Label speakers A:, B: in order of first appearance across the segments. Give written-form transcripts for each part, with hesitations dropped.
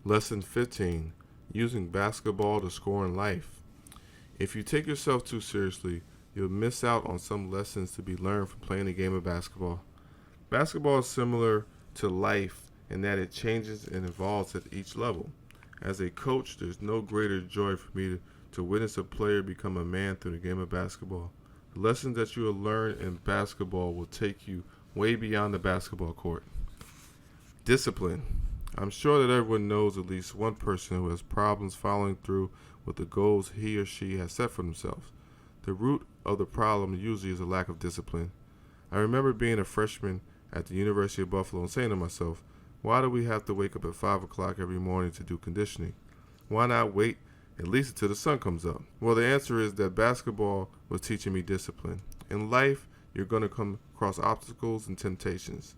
A: Lesson 15. Using basketball to score in life. If you take yourself too seriously, you'll miss out on some lessons to be learned from playing the game of basketball. Basketball is similar to life in that it changes and evolves at each level. As a coach, there's no greater joy for me to witness a player become a man through the game of basketball. The lessons that you will learn in basketball will take you way beyond the basketball court. Discipline. I'm sure that everyone knows at least one person who has problems following through with the goals he or she has set for themselves. The root of the problem usually is a lack of discipline. I remember being a freshman at the University of Buffalo and saying to myself, why do we have to wake up at 5 o'clock every morning to do conditioning? Why not wait at least until the sun comes up? Well, the answer is that basketball was teaching me discipline. In life, you're going to come across obstacles and temptations.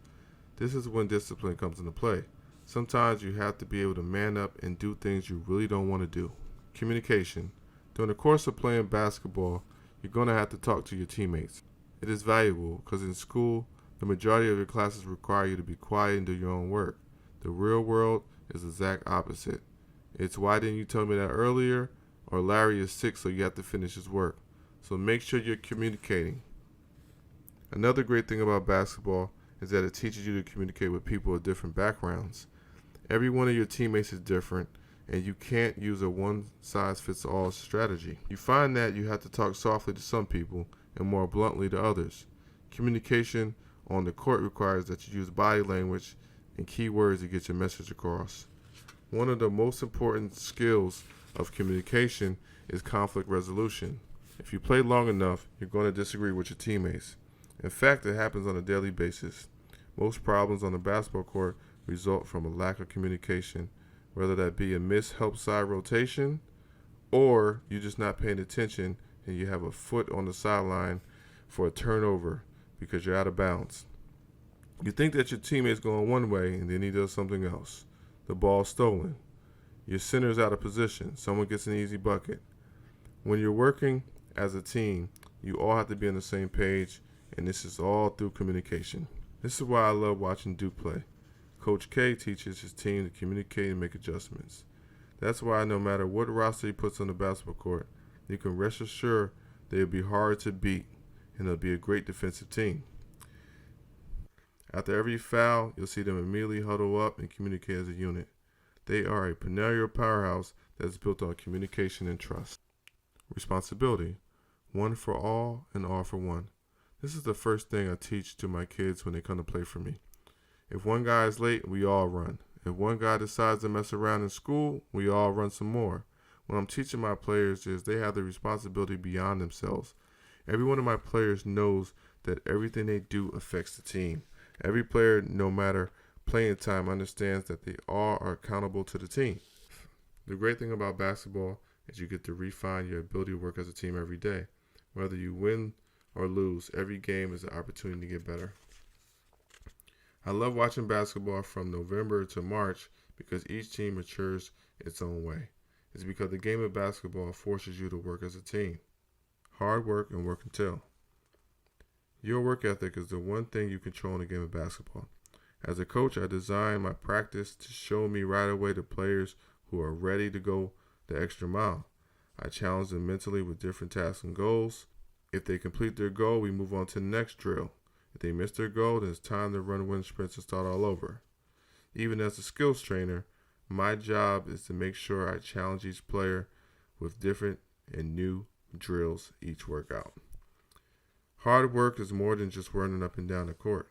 A: This is when discipline comes into play. Sometimes you have to be able to man up and do things you really don't want to do. Communication. During the course of playing basketball, you're going to have to talk to your teammates. It is valuable because in school, the majority of your classes require you to be quiet and do your own work. The real world is the exact opposite. It's why didn't you tell me that earlier? Or Larry is sick, so you have to finish his work. So make sure you're communicating. Another great thing about basketball is that it teaches you to communicate with people of different backgrounds. Every one of your teammates is different, and you can't use a one-size-fits-all strategy. You find that you have to talk softly to some people and more bluntly to others. Communication on the court requires that you use body language and key words to get your message across. One of the most important skills of communication is conflict resolution. If you play long enough, you're going to disagree with your teammates. In fact, it happens on a daily basis. Most problems on the basketball court result from a lack of communication, whether that be a missed help side rotation or you're just not paying attention and you have a foot on the sideline for a turnover because you're out of bounds. You think that your teammate's going one way and then he does something else. The ball's stolen. Your center's out of position. Someone gets an easy bucket. When you're working as a team, you all have to be on the same page, and this is all through communication. This is why I love watching Duke play. Coach K teaches his team to communicate and make adjustments. That's why no matter what roster he puts on the basketball court, you can rest assured they'll be hard to beat, and they'll be a great defensive team. After every foul, you'll see them immediately huddle up and communicate as a unit. They are a perennial powerhouse that's built on communication and trust. Responsibility. One for all and all for one. This is the first thing I teach to my kids when they come to play for me. If one guy is late, we all run. If one guy decides to mess around in school, we all run some more. What I'm teaching my players is they have the responsibility beyond themselves. Every one of my players knows that everything they do affects the team. Every player, no matter playing time, understands that they all are accountable to the team. The great thing about basketball is you get to refine your ability to work as a team every day. Whether you win or lose, every game is an opportunity to get better. I love watching basketball from November to March because each team matures its own way. It's because the game of basketball forces you to work as a team. Hard work and work until. Your work ethic is the one thing you control in the game of basketball. As a coach, I design my practice to show me right away the players who are ready to go the extra mile. I challenge them mentally with different tasks and goals. If they complete their goal, we move on to the next drill. If they miss their goal, then it's time to run wind sprints and start all over. Even as a skills trainer, my job is to make sure I challenge each player with different and new drills each workout. Hard work is more than just running up and down the court.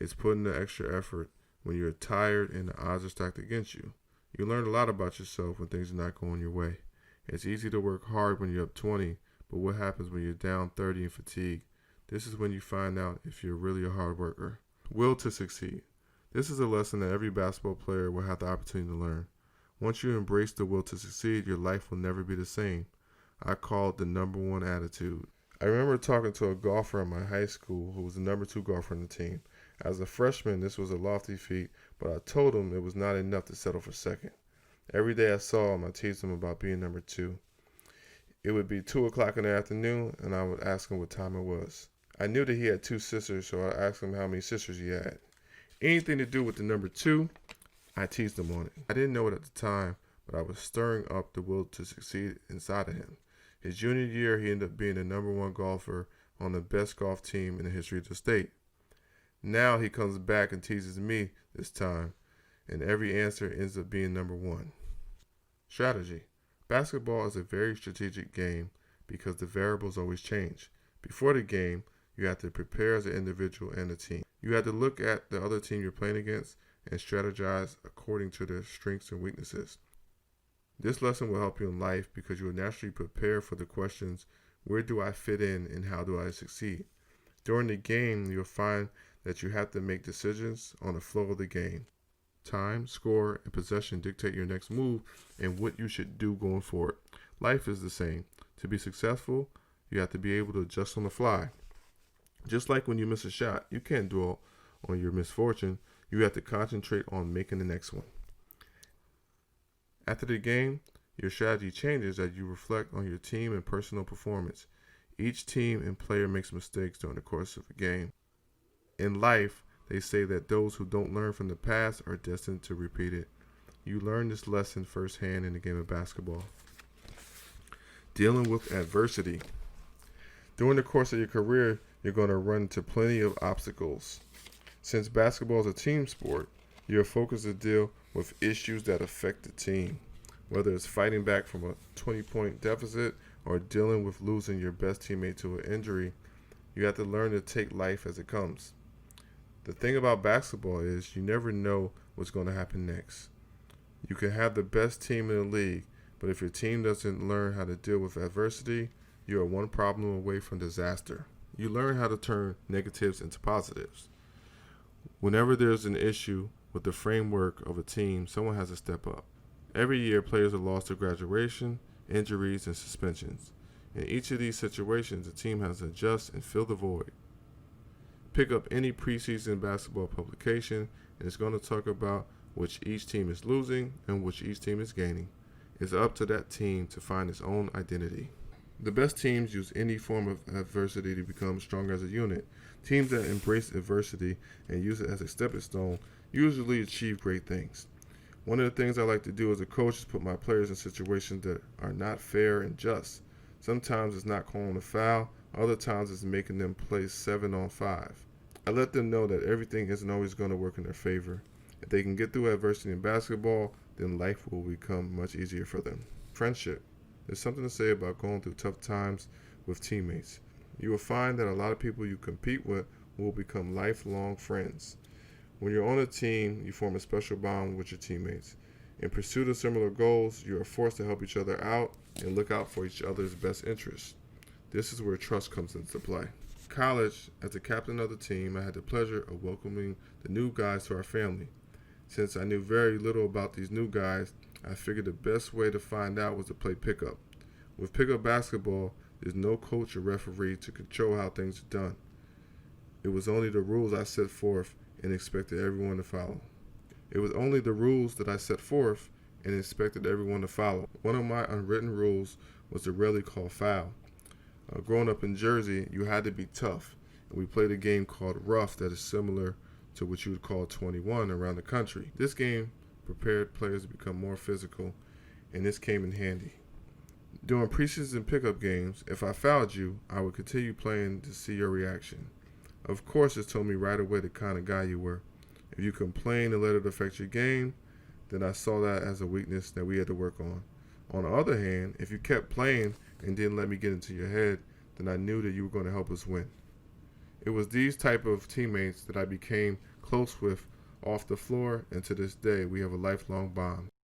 A: It's putting the extra effort when you're tired and the odds are stacked against you. You learn a lot about yourself when things are not going your way. It's easy to work hard when you're up 20, but what happens when you're down 30 and fatigued? This is when you find out if you're really a hard worker. Will to succeed. This is a lesson that every basketball player will have the opportunity to learn. Once you embrace the will to succeed, your life will never be the same. I call it the number one attitude. I remember talking to a golfer in my high school who was the number 2 golfer on the team. As a freshman, this was a lofty feat, but I told him it was not enough to settle for second. Every day I saw him, I teased him about being number 2. It would be 2 o'clock in the afternoon, and I would ask him what time it was. I knew that he had 2 sisters, so I asked him how many sisters he had. Anything to do with the number 2, I teased him on it. I didn't know it at the time, but I was stirring up the will to succeed inside of him. His junior year, he ended up being the #1 golfer on the best golf team in the history of the state. Now he comes back and teases me this time, and every answer ends up being #1. Strategy. Basketball is a very strategic game because the variables always change. Before the game, you have to prepare as an individual and a team. You have to look at the other team you're playing against and strategize according to their strengths and weaknesses. This lesson will help you in life because you will naturally prepare for the questions, where do I fit in and how do I succeed? During the game, you'll find that you have to make decisions on the flow of the game. Time, score, and possession dictate your next move and what you should do going forward. Life is the same. To be successful, you have to be able to adjust on the fly. Just like when you miss a shot, you can't dwell on your misfortune. You have to concentrate on making the next one. After the game, your strategy changes as you reflect on your team and personal performance. Each team and player makes mistakes during the course of a game. In life, they say that those who don't learn from the past are destined to repeat it. You learn this lesson firsthand in the game of basketball. Dealing with adversity. During the course of your career, you're going to run into plenty of obstacles. Since basketball is a team sport, you're focused to deal with issues that affect the team, whether it's fighting back from a 20-point deficit or dealing with losing your best teammate to an injury. You have to learn to take life as it comes. The thing about basketball is you never know what's going to happen next. You can have the best team in the league, but if your team doesn't learn how to deal with adversity, you are one problem away from disaster. You learn how to turn negatives into positives. Whenever there's an issue with the framework of a team, someone has to step up. Every year, players are lost to graduation, injuries, and suspensions. In each of these situations, the team has to adjust and fill the void. Pick up any preseason basketball publication, and it's going to talk about which each team is losing and which each team is gaining. It's up to that team to find its own identity. The best teams use any form of adversity to become stronger as a unit. Teams that embrace adversity and use it as a stepping stone usually achieve great things. One of the things I like to do as a coach is put my players in situations that are not fair and just. Sometimes it's not calling a foul, other times it's making them play 7 on 5. I let them know that everything isn't always going to work in their favor. If they can get through adversity in basketball, then life will become much easier for them. Friendship. There's something to say about going through tough times with teammates. You will find that a lot of people you compete with will become lifelong friends. When you're on a team, you form a special bond with your teammates. In pursuit of similar goals, you are forced to help each other out and look out for each other's best interests. This is where trust comes into play. College, as the captain of the team, I had the pleasure of welcoming the new guys to our family. Since I knew very little about these new guys, I figured the best way to find out was to play pickup. With pickup basketball, there's no coach or referee to control how things are done. It was only the rules I set forth and expected everyone to follow. One of my unwritten rules was to rarely call foul. Growing up in Jersey, you had to be tough, and we played a game called rough that is similar to what you would call 21 around the country. This game prepared players to become more physical, and this came in handy. During preseason pickup games, if I fouled you, I would continue playing to see your reaction. Of course, it told me right away the kind of guy you were. If you complained and let it affect your game, then I saw that as a weakness that we had to work on. On the other hand, if you kept playing and didn't let me get into your head, then I knew that you were going to help us win. It was these type of teammates that I became close with off the floor, and to this day, we have a lifelong bond.